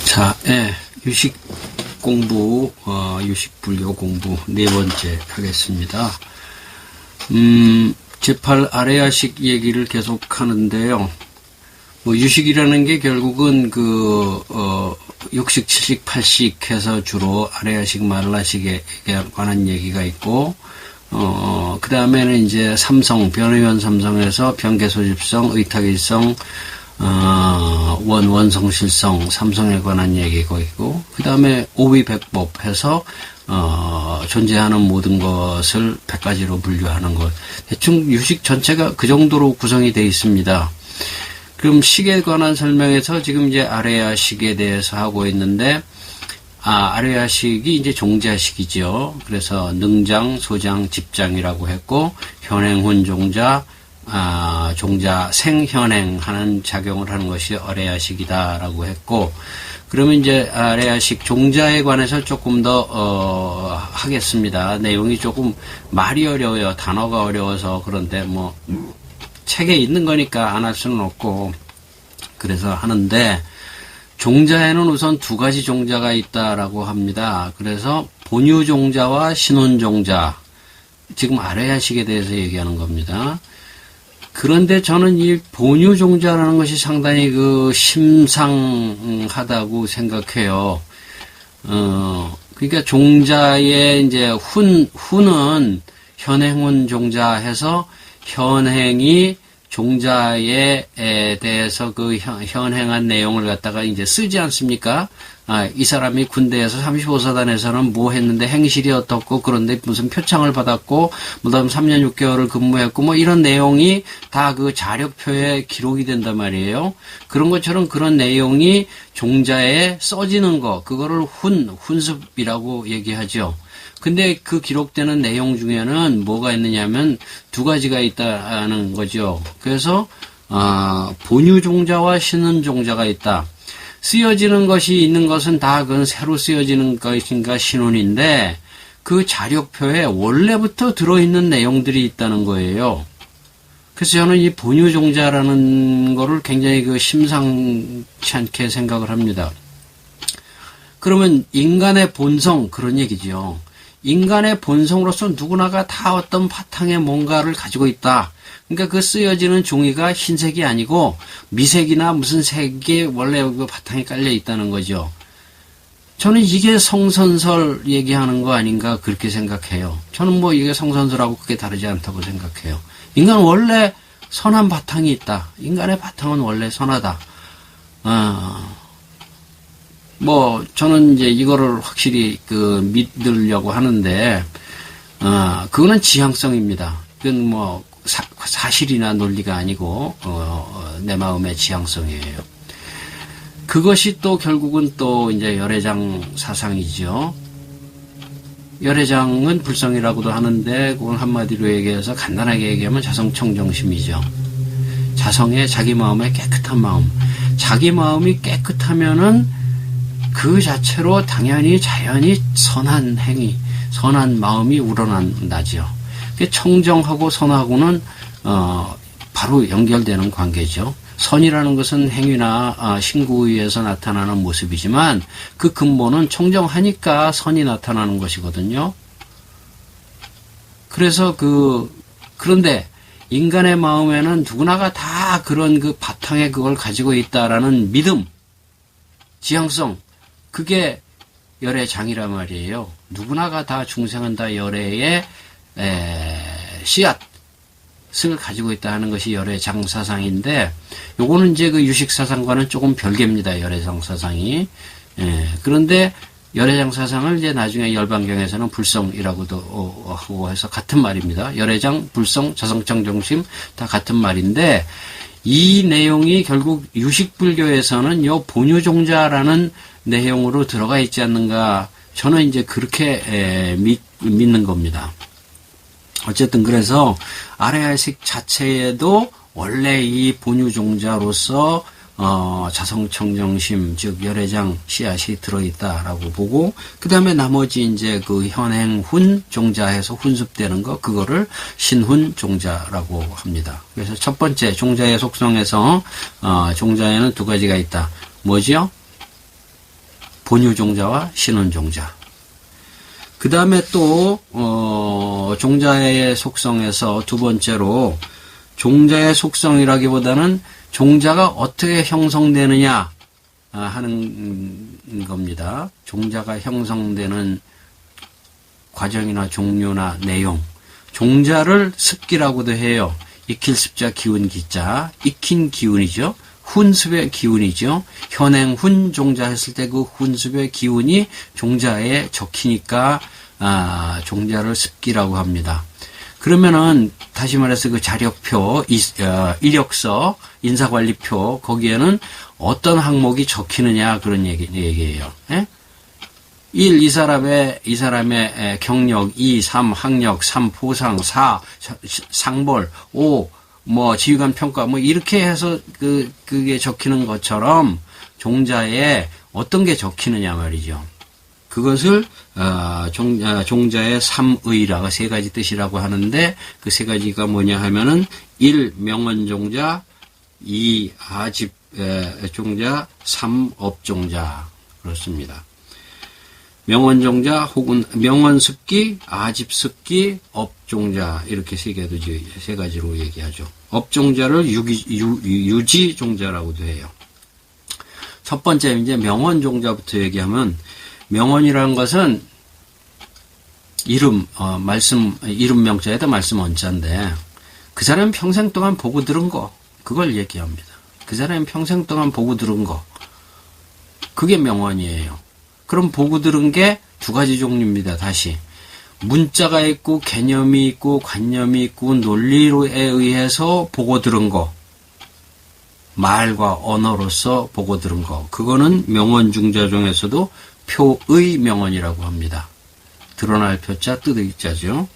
자, 유식 공부, 유식불교 공부 네 번째 하겠습니다. 제8 아레야식 얘기를 계속 하는데요. 유식이라는 게 결국은 육식, 칠식, 팔식 해서 주로 아레야식, 말라식에 관한 얘기가 있고, 그 다음에는 이제 삼성, 변의원 삼성에서 변개소집성, 의탁일성, 원성실성, 삼성에 관한 얘기가 있고, 그 다음에 오위백법 해서, 존재하는 모든 것을 100가지로 분류하는 것. 대충 유식 전체가 그 정도로 구성이 되어 있습니다. 그럼 식에 관한 설명에서 지금 이제 아레야식에 대해서 하고 있는데, 아레야식이 이제 종자식이죠. 그래서 능장, 소장, 집장이라고 했고, 현행훈 종자, 종자 생현행하는 작용을 하는 것이 아레야식이다라고 했고, 그러면 이제 아레야식 종자에 관해서 조금 더 하겠습니다. 내용이 조금 말이 어려워요. 단어가 어려워서. 그런데 책에 있는 거니까 안 할 수는 없고, 그래서 하는데, 종자에는 우선 두 가지 종자가 있다라고 합니다. 그래서 본유 종자와 신혼 종자, 지금 아레야식에 대해서 얘기하는 겁니다. 그런데 저는 이 본유 종자라는 것이 상당히 심상하다고 생각해요. 그러니까 종자의 이제 훈은 현행훈 종자 해서 현행이 종자에 대해서 현행한 내용을 갖다가 이제 쓰지 않습니까? 이 사람이 군대에서 35사단에서는 뭐 했는데 행실이 어떻고, 그런데 무슨 표창을 받았고, 무덤 3년 6개월을 근무했고, 이런 내용이 다 그 자력표에 기록이 된단 말이에요. 그런 것처럼 그런 내용이 종자에 써지는 거, 그거를 훈습이라고 얘기하죠. 근데 그 기록되는 내용 중에는 뭐가 있느냐면 두 가지가 있다는 거죠. 그래서 본유 종자와 신은 종자가 있다. 쓰여지는 것이 있는 것은 다 그건 새로 쓰여지는 것인가 신혼인데, 그 자력표에 원래부터 들어있는 내용들이 있다는 거예요. 그래서 저는 이 본유 종자라는 거를 굉장히 심상치 않게 생각을 합니다. 그러면 인간의 본성, 그런 얘기죠. 인간의 본성으로서 누구나가 다 어떤 바탕에 뭔가를 가지고 있다. 그러니까 그 쓰여지는 종이가 흰색이 아니고 미색이나 무슨 색이 원래 그 바탕에 깔려 있다는 거죠. 저는 이게 성선설 얘기하는 거 아닌가 그렇게 생각해요. 저는 이게 성선설하고 크게 다르지 않다고 생각해요. 인간은 원래 선한 바탕이 있다. 인간의 바탕은 원래 선하다. 저는 이제 이거를 확실히 믿으려고 하는데, 그거는 지향성입니다. 그건 사실이나 논리가 아니고, 내 마음의 지향성이에요. 그것이 또 결국은 또 이제 열애장 사상이죠. 열애장은 불성이라고도 하는데, 그건 한마디로 얘기해서 간단하게 얘기하면 자성청정심이죠. 자성의 자기 마음의 깨끗한 마음. 자기 마음이 깨끗하면은 그 자체로 당연히 자연히 선한 행위, 선한 마음이 우러나죠. 청정하고 선하고는 바로 연결되는 관계죠. 선이라는 것은 행위나 신구의에서 나타나는 모습이지만 그 근본은 청정하니까 선이 나타나는 것이거든요. 그래서 그런데 인간의 마음에는 누구나가 다 그런 바탕에 그걸 가지고 있다라는 믿음, 지향성, 그게 열애장이란 말이에요. 누구나가 다 중생은 다 열애의 씨앗을 가지고 있다 하는 것이 열애장 사상인데, 요거는 이제 유식 사상과는 조금 별개입니다. 열애장 사상이. 그런데 열애장 사상을 이제 나중에 열반경에서는 불성이라고도 하고 해서 같은 말입니다. 열애장, 불성, 자성청정심 다 같은 말인데, 이 내용이 결국 유식불교에서는 요 본유종자라는 내용으로 들어가 있지 않는가, 저는 이제 그렇게 믿는 겁니다. 어쨌든 그래서 아레야식 자체에도 원래 이 본유종자로서 자성청정심, 즉 열애장 씨앗이 들어있다라고 보고, 그 다음에 나머지 이제 현행훈 종자에서 훈습되는 거, 그거를 신훈 종자라고 합니다. 그래서 첫 번째 종자의 속성에서 종자에는 두 가지가 있다. 뭐지요? 본유종자와 신원종자. 그 다음에 또 종자의 속성에서 두 번째로 종자의 속성이라기보다는 종자가 어떻게 형성되느냐 하는 겁니다. 종자가 형성되는 과정이나 종류나 내용. 종자를 습기라고도 해요. 익힐 습자 기운 기자. 익힌 기운이죠. 훈습의 기운이죠. 현행 훈 종자 했을 때 그 훈습의 기운이 종자에 적히니까 종자를 습기라고 합니다. 그러면은 다시 말해서 그 자력표, 이력서, 인사관리표 거기에는 어떤 항목이 적히느냐 그런 얘기예요. 예? 1. 이 사람의 경력, 2. 3. 학력, 3. 보상, 4. 상벌, 5. 지휘관 평가, 이렇게 해서 그게 적히는 것처럼 종자에 어떤 게 적히느냐 말이죠. 그것을, 종자의 삼의라고 세 가지 뜻이라고 하는데, 그 세 가지가 뭐냐 하면은, 1. 명언종자, 2. 아집, 종자, 3. 업종자. 그렇습니다. 명언종자 혹은 명언습기, 아집습기, 업종자 이렇게 세 가지로 얘기하죠. 업종자를 유지종자라고도 해요. 첫 번째 이제 명언종자부터 얘기하면 명언이라는 것은 이름 명자에다 말씀 언자인데 그 사람 평생 동안 보고 들은 거 그걸 얘기합니다. 그 사람이 평생 동안 보고 들은 거 그게 명언이에요. 그럼 보고 들은 게 두 가지 종류입니다. 다시 문자가 있고 개념이 있고 관념이 있고 논리에 의해서 보고 들은 거 말과 언어로서 보고 들은 거 그거는 명언중자 중에서도 표의 명언이라고 합니다. 드러날 표자 뜻의 자죠.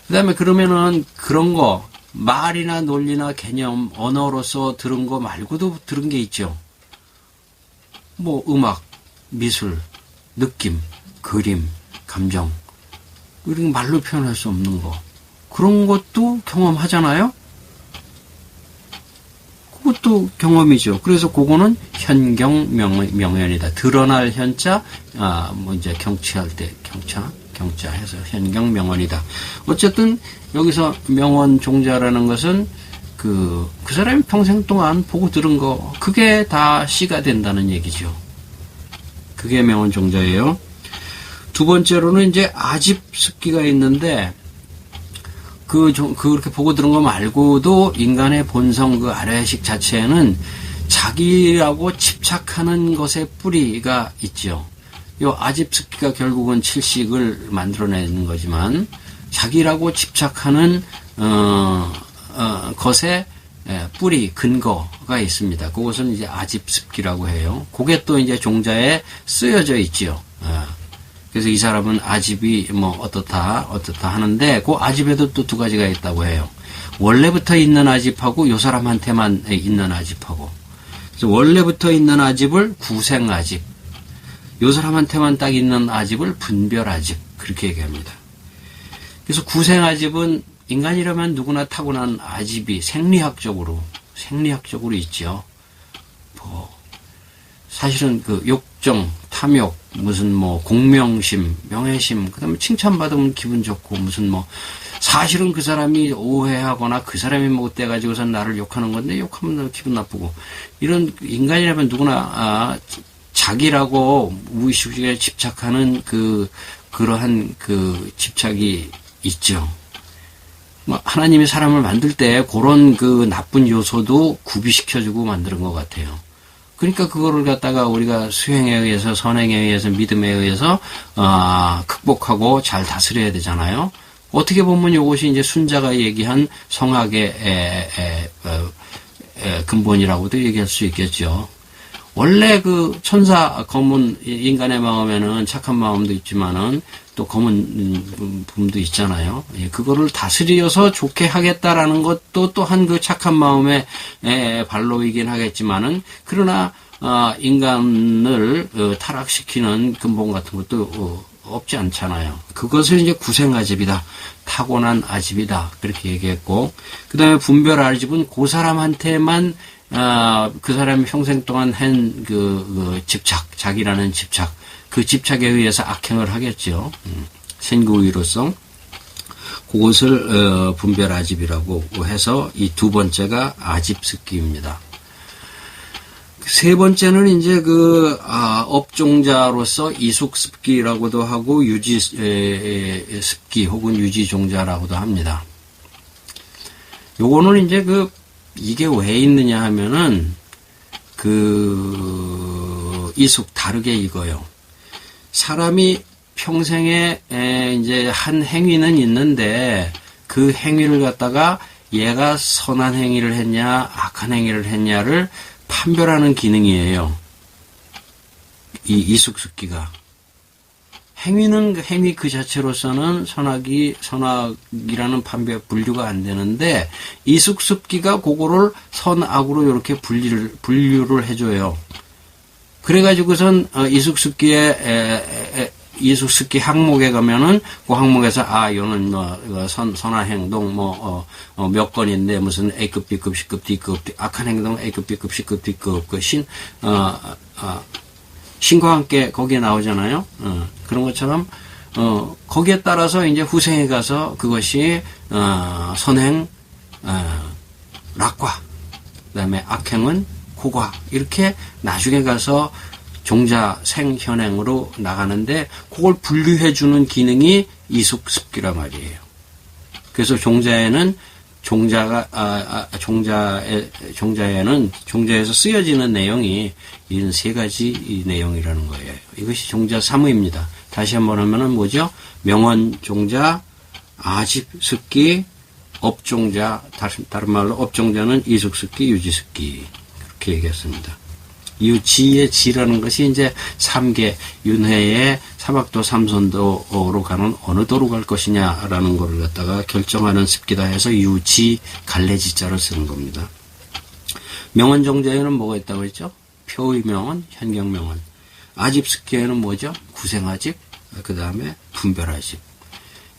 그 다음에 그러면은 그런 거 말이나 논리나 개념 언어로서 들은 거 말고도 들은 게 있죠. 음악 미술, 느낌, 그림, 감정 이런 말로 표현할 수 없는 거 그런 것도 경험하잖아요. 그것도 경험이죠. 그래서 그거는 현경명연이다. 드러날 현자, 이제 경치할 때 경자 해서 현경명언이다. 어쨌든 여기서 명언종자라는 것은 그 사람이 평생 동안 보고 들은 거 그게 다 시가 된다는 얘기죠. 그게 명언종자예요. 두 번째로는 이제 아집습기가 있는데 그렇게 보고 들은 거 말고도 인간의 본성 그 아래식 자체에는 자기라고 집착하는 것의 뿌리가 있죠. 요 아집습기가 결국은 칠식을 만들어내는 거지만 자기라고 집착하는 것의 뿌리, 근거가 있습니다. 그것은 이제 아집습기라고 해요. 그게 또 이제 종자에 쓰여져 있지요. 그래서 이 사람은 아집이 어떻다 하는데, 그 아집에도 또 두 가지가 있다고 해요. 원래부터 있는 아집하고 요 사람한테만 있는 아집하고. 그래서 원래부터 있는 아집을 구생아집, 요 사람한테만 딱 있는 아집을 분별아집, 그렇게 얘기합니다. 그래서 구생아집은 인간이라면 누구나 타고난 아집이 생리학적으로 있죠. 사실은 그 욕정, 탐욕, 무슨 공명심, 명예심, 그 다음에 칭찬받으면 기분 좋고, 사실은 그 사람이 오해하거나 그 사람이 못돼가지고서 나를 욕하는 건데, 욕하면 기분 나쁘고, 이런 인간이라면 누구나, 자기라고 무의식에 집착하는 그러한 집착이 있죠. 하나님이 사람을 만들 때 그런 그 나쁜 요소도 구비시켜주고 만드는 것 같아요. 그러니까 그거를 갖다가 우리가 수행에 의해서, 선행에 의해서, 믿음에 의해서 극복하고 잘 다스려야 되잖아요. 어떻게 보면 이것이 이제 순자가 얘기한 성악의 근본이라고도 얘기할 수 있겠죠. 원래 그 천사 검은 인간의 마음에는 착한 마음도 있지만은 또 검은 붐도 있잖아요. 그거를 다스려서 좋게 하겠다라는 것도 또한 그 착한 마음의 발로이긴 하겠지만은 그러나 인간을 타락시키는 근본 같은 것도 없지 않잖아요. 그것을 이제 구생아집이다, 타고난 아집이다 그렇게 얘기했고, 그 다음에 분별아집은 그 사람한테만 그 사람이 평생 동안 한 집착, 자기라는 집착, 그 집착에 의해서 악행을 하겠죠. 생구의로성. 그것을 분별아집이라고 해서 이 두 번째가 아집습기입니다. 세 번째는 이제 업종자로서 이숙습기라고도 하고 유지습기 혹은 유지종자라고도 합니다. 요거는 이제 이게 왜 있느냐 하면은 이숙 다르게 이거요. 사람이 평생에 이제 한 행위는 있는데 그 행위를 갖다가 얘가 선한 행위를 했냐 악한 행위를 했냐를 판별하는 기능이에요. 이 이숙습기가. 행위는 행위 그 자체로서는 선악이라는 분류가 안 되는데 이숙습기가 그거를 선악으로 이렇게 분류를 해줘요. 그래가지고선 이숙습기 항목에 가면은 그 항목에서 이거는 선한 행동 몇 건인데 무슨 A급, B급, C급, D급, 악한 행동 A급, B급, C급, D급 신과 함께 거기에 나오잖아요. 그런 것처럼 거기에 따라서 이제 후생에 가서 그것이 선행 낙과, 그다음에 악행은 고과 이렇게 나중에 가서 종자 생현행으로 나가는데 그걸 분류해 주는 기능이 이숙습기란 말이에요. 그래서 종자에는 종자에서 쓰여지는 내용이 이런 세 가지 내용이라는 거예요. 이것이 종자 사무입니다. 다시 한번 하면은 뭐죠? 명언 종자, 아집습기, 업종자, 다른 말로 업종자는 이숙습기, 유지습기 그렇게 얘기했습니다. 유지의 지라는 것이 이제 3계, 윤회의 사박도 삼선도로 가는 어느 도로 갈 것이냐라는 거를 갖다가 결정하는 습기다 해서 유지, 갈래지자를 쓰는 겁니다. 명언종자에는 뭐가 있다고 했죠? 표의명언, 현경명언. 아집습기에는 뭐죠? 구생아집, 그 다음에 분별아집.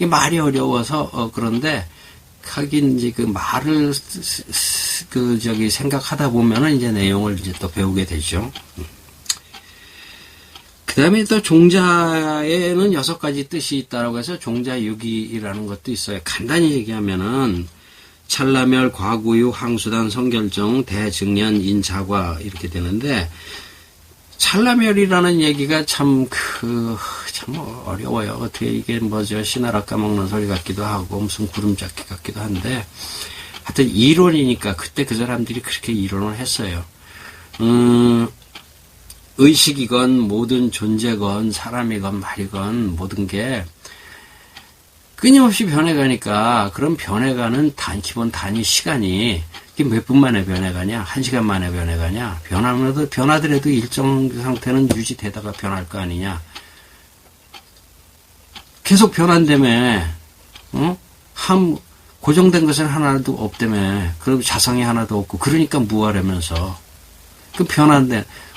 이 말이 어려워서 그런데 하긴 이제 말을 생각하다 보면은 이제 내용을 이제 또 배우게 되죠. 그 다음에 또 종자에는 6가지 뜻이 있다라고 해서 종자유기라는 것도 있어요. 간단히 얘기하면은 찰나멸, 과구유, 항수단, 성결정, 대증년, 인자과 이렇게 되는데 찰나멸이라는 얘기가 참 어려워요. 어떻게 이게 씨나라 까먹는 소리 같기도 하고 무슨 구름잡기 같기도 한데 하여튼 이론이니까 그때 그 사람들이 그렇게 이론을 했어요. 의식이건 모든 존재건 사람이건 말이건 모든 게 끊임없이 변해가니까 그런 변해가는 기본 단위 시간이 몇 분 만에 변해가냐? 1시간 만에 변해가냐? 변하더라도 일정 상태는 유지되다가 변할 거 아니냐? 계속 변한다며, 고정된 것은 하나도 없다며, 그럼 자성이 하나도 없고, 그러니까 무하라면서.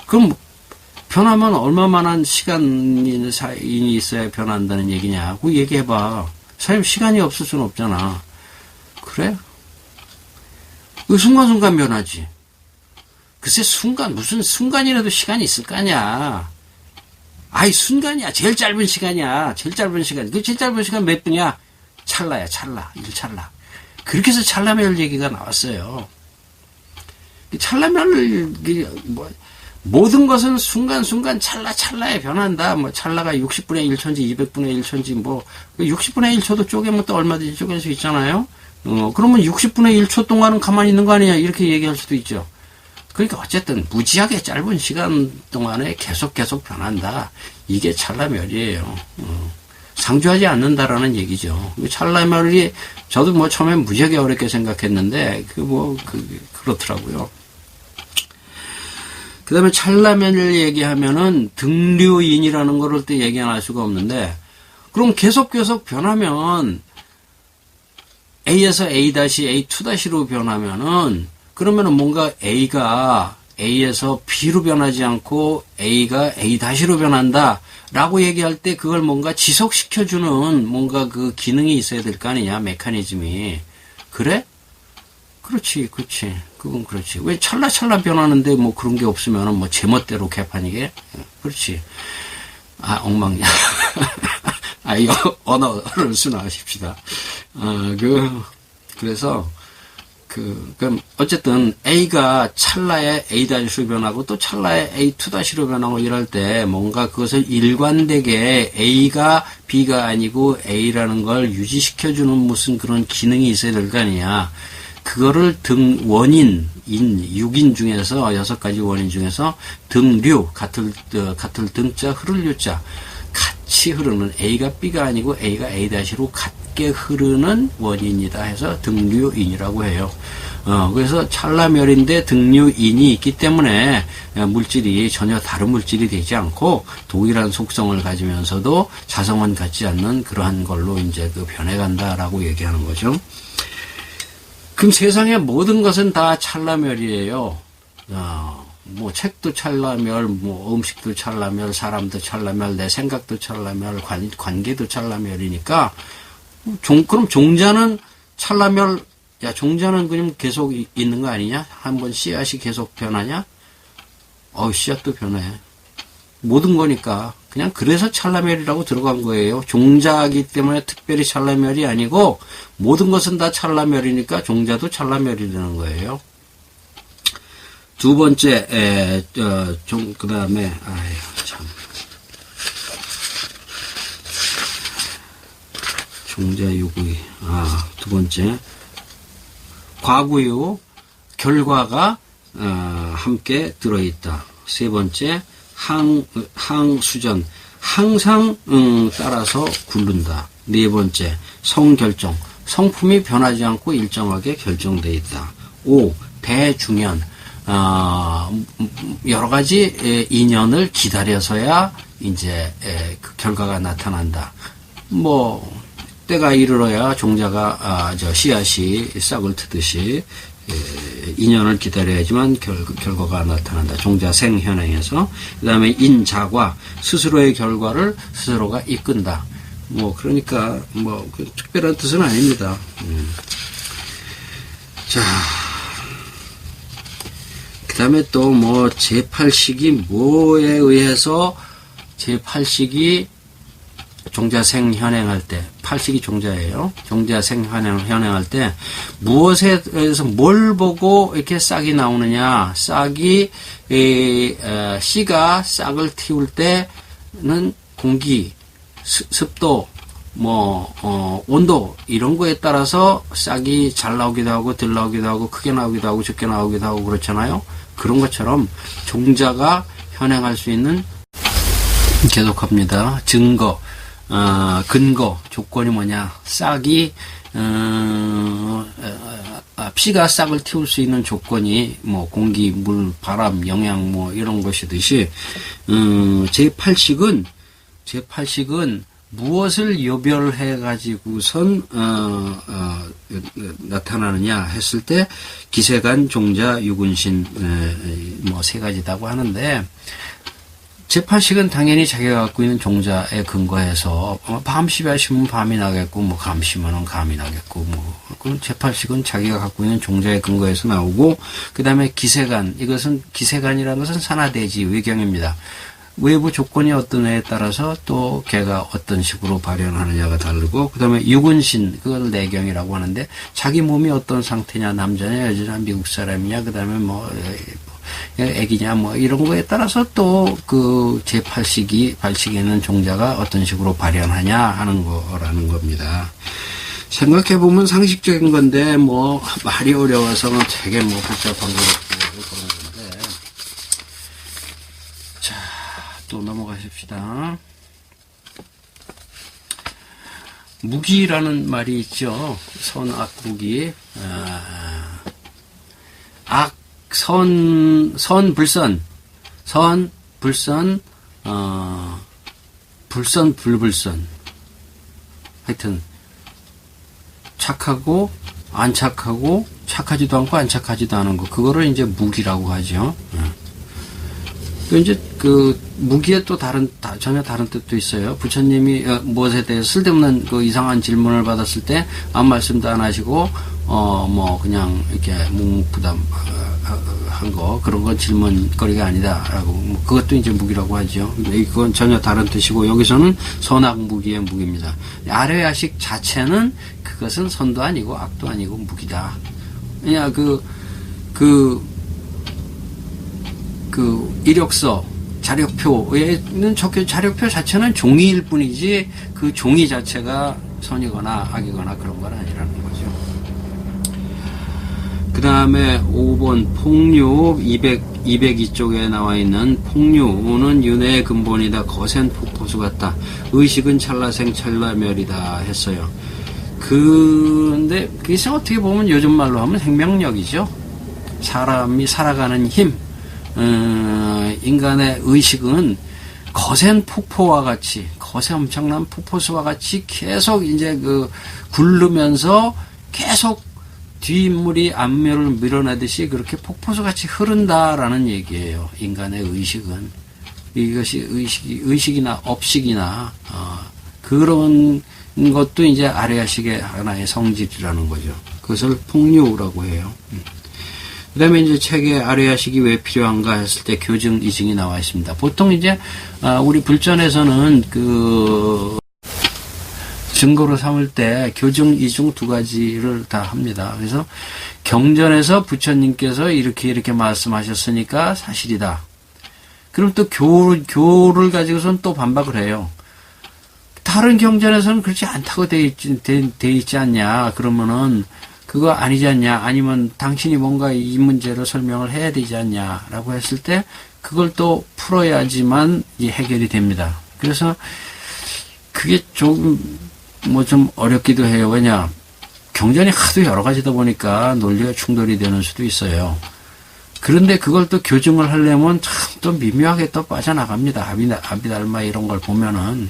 그럼 변하면 얼마만한 시간이 있어야 변한다는 얘기냐? 그 얘기해봐. 사실 시간이 없을 수는 없잖아. 그래? 순간순간 변하지. 글쎄, 무슨 순간이라도 시간이 있을 거 아니야. 순간이야. 제일 짧은 시간이야. 제일 짧은 시간. 그 제일 짧은 시간 몇 분이야? 찰나야, 찰나. 1찰나. 그렇게 해서 찰나멸 얘기가 나왔어요. 찰나멸, 모든 것은 순간순간 찰나에 변한다. 찰나가 60분의 1초인지 200분의 1초인지 60분의 1초도 쪼개면 또 얼마든지 쪼갤 수 있잖아요. 그러면 60분의 1초 동안은 가만히 있는 거 아니냐 이렇게 얘기할 수도 있죠. 그러니까 어쨌든 무지하게 짧은 시간 동안에 계속 변한다. 이게 찰나멸이에요. 상주하지 않는다라는 얘기죠. 찰나멸이 저도 처음엔 무지하게 어렵게 생각했는데 그렇더라고요. 그 다음에 찰나멸을 얘기하면은 등류인이라는 거를 또 얘기 안 할 수가 없는데 그럼 계속 변하면 A에서 A-A2-로 변하면은 그러면은 뭔가 A가 A에서 B로 변하지 않고 A가 A-로 변한다 라고 얘기할 때 그걸 뭔가 지속시켜주는 뭔가 그 기능이 있어야 될 거 아니냐, 메커니즘이. 그래? 그렇지. 그건 그렇지. 왜 찰나찰나 변하는데 뭐 그런 게 없으면은 뭐 제멋대로 개판이게? 그렇지. 아, 엉망이야. 아, 이거 언어를 순화하십시다. 그래서, 그럼, 어쨌든, A가 찰나에 A-로 변하고, 또 찰나에 A2-로 변하고 이럴 때, 뭔가 그것을 일관되게 A가 B가 아니고 A라는 걸 유지시켜주는 무슨 그런 기능이 있어야 될 거 아니야. 그거를 원인, 6인 중에서, 6가지 원인 중에서, 등류, 같을 등자, 흐를 유자, 같이 흐르는, A가 B가 아니고 A가 A-로 같게 흐르는 원인이다 해서 등류인이라고 해요. 그래서 찰나멸인데 등류인이 있기 때문에 물질이 전혀 다른 물질이 되지 않고 동일한 속성을 가지면서도 자성은 갖지 않는 그러한 걸로 이제 그 변해간다라고 얘기하는 거죠. 그럼 세상의 모든 것은 다 찰나멸이에요. 뭐 책도 찰나멸, 뭐 음식도 찰나멸, 사람도 찰나멸, 내 생각도 찰나멸, 관계도 찰나멸이니까 그럼 종자는 찰나멸. 야, 종자는 그냥 계속 있는 거 아니냐? 한번 씨앗이 계속 변하냐? 씨앗도 변해. 모든 거니까 그냥 그래서 찰나멸이라고 들어간 거예요. 종자이기 때문에 특별히 찰나멸이 아니고 모든 것은 다 찰나멸이니까 종자도 찰나멸이 되는 거예요. 두 번째, 그 다음에, 참. 종자 요구의, 두 번째. 과구요, 결과가, 함께 들어있다. 세 번째, 항수전. 항상, 따라서 굴른다. 네 번째, 성결정. 성품이 변하지 않고 일정하게 결정되어 있다. 5. 대중연. 여러 가지 인연을 기다려서야 이제 그 결과가 나타난다. 뭐 때가 이르러야 종자가 씨앗이 싹을 트듯이 인연을 기다려야지만 결과가 나타난다. 종자 생현행에서. 그 다음에 인자과 스스로의 결과를 스스로가 이끈다. 뭐 그러니까 뭐 그 특별한 뜻은 아닙니다. 자. 그 다음에 또 뭐 제8식이 뭐에 의해서 제8식이 종자생 현행할 때 8식이 종자예요. 종자생 현행할 때 무엇에 의해서 뭘 보고 이렇게 싹이 나오느냐. 싹이 씨가 싹을 틔울 때는 공기, 습도, 온도, 이런 거에 따라서 싹이 잘 나오기도 하고, 덜 나오기도 하고, 크게 나오기도 하고, 적게 나오기도 하고, 그렇잖아요? 그런 것처럼 종자가 현행할 수 있는, 계속합니다. 증거, 근거, 조건이 뭐냐. 싹이, 피가 싹을 틔울 수 있는 조건이, 뭐, 공기, 물, 바람, 영양, 뭐, 이런 것이듯이, 제8식은 무엇을 요별해 가지고선 나타나느냐 했을 때 기세간, 종자, 유근신 뭐 세 가지다고 하는데 제8식은 당연히 자기가 갖고 있는 종자에 근거해서 밤 시하시면 밤이 나겠고 뭐 감 심으면 감이 나겠고 뭐 그럼 제8식은 자기가 갖고 있는 종자에 근거해서 나오고 그 다음에 기세간, 이것은 기세간이라는 것은 산화대지 외경입니다. 외부 조건이 어떤 애에 따라서 또 걔가 어떤 식으로 발현하느냐가 다르고 그 다음에 유근신, 그걸 내경이라고 하는데 자기 몸이 어떤 상태냐, 남자냐 여자냐 미국 사람이냐 그 다음에 뭐 애기냐 뭐 이런 거에 따라서 또 그 제8식이 발식에 있는 종자가 어떤 식으로 발현하냐 하는 거라는 겁니다. 생각해보면 상식적인 건데 뭐 말이 어려워서 되게 뭐 복잡한 거 같고 그런 건데 자, 또 넘어가십시다. 무기라는 말이 있죠. 선악무기. 악, 불선. 선, 불선, 불선, 불불선. 하여튼, 착하고, 안 착하고, 착하지도 않고, 안 착하지도 않은 거. 그거를 이제 무기라고 하죠. 이제 무기에 또 전혀 다른 뜻도 있어요. 부처님이 무엇에 대해서 쓸데없는 그 이상한 질문을 받았을 때 아무 말씀도 안 하시고 뭐 그냥 이렇게 묵묵부담 한 거, 그런 건 질문거리가 아니다라고, 뭐 그것도 이제 무기라고 하죠. 근데 그건 전혀 다른 뜻이고, 여기서는 선악무기의 무기입니다. 아뢰야식 자체는 그것은 선도 아니고 악도 아니고 무기다. 그냥 이력서, 자력표에는 자력표 자체는 종이일 뿐이지, 그 종이 자체가 선이거나 악이거나 그런 건 아니라는 거죠. 그 다음에 5번 폭류 202쪽에 나와 있는 폭류는 윤회의 근본이다. 거센 폭포수 같다. 의식은 찰나생 찰나멸이다 했어요. 근데 그게 어떻게 보면 요즘 말로 하면 생명력이죠. 사람이 살아가는 힘. 인간의 의식은 거센 폭포와 같이, 거센 엄청난 폭포수와 같이 계속 이제 굴르면서 계속 뒷물이 앞물을 밀어내듯이 그렇게 폭포수 같이 흐른다라는 얘기예요. 인간의 의식은. 이것이 의식이나 업식이나, 그런 것도 이제 아뢰야식의 하나의 성질이라는 거죠. 그것을 폭류라고 해요. 그 다음에 이제 책에 아뢰야식이 왜 필요한가 했을 때 교증, 이증이 나와 있습니다. 보통 이제, 우리 불전에서는 증거로 삼을 때 교증, 이중 두 가지를 다 합니다. 그래서 경전에서 부처님께서 이렇게 말씀하셨으니까 사실이다. 그럼 또 교를 가지고서는 또 반박을 해요. 다른 경전에서는 그렇지 않다고 돼 있지 않냐. 그러면은 그거 아니지 않냐. 아니면 당신이 뭔가 이 문제로 설명을 해야 되지 않냐라고 했을 때 그걸 또 풀어야지만 이 해결이 됩니다. 그래서 그게 조금 좀 어렵기도 해요. 왜냐, 경전이 하도 여러 가지다 보니까 논리가 충돌이 되는 수도 있어요. 그런데 그걸 또 교증을 하려면 참 또 미묘하게 또 빠져나갑니다. 아비달마 이런 걸 보면은.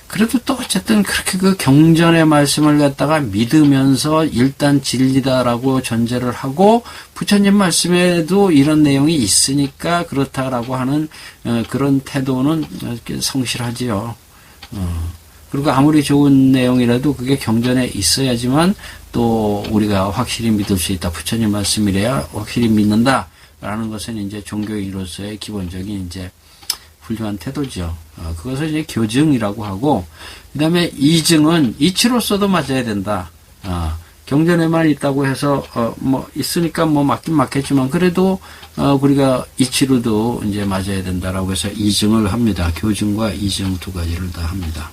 그래도 또 어쨌든 그렇게 그 경전의 말씀을 갖다가 믿으면서 일단 진리다라고 전제를 하고 부처님 말씀에도 이런 내용이 있으니까 그렇다라고 하는 그런 태도는 성실하지요. 그리고 아무리 좋은 내용이라도 그게 경전에 있어야지만 또 우리가 확실히 믿을 수 있다. 부처님 말씀이래야 확실히 믿는다라는 것은 이제 종교인으로서의 기본적인 이제 훌륭한 태도죠. 그것을 이제 교증이라고 하고, 그 다음에 이증은 이치로서도 맞아야 된다. 경전에만 있다고 해서, 있으니까 맞긴 맞겠지만, 그래도, 우리가 이치로도 이제 맞아야 된다라고 해서 이증을 합니다. 교증과 이증 두 가지를 다 합니다.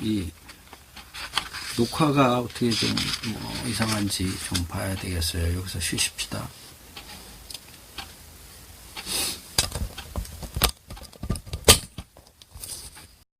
이 녹화가 어떻게 좀 이상한지 좀 봐야 되겠어요. 여기서 쉬십시다.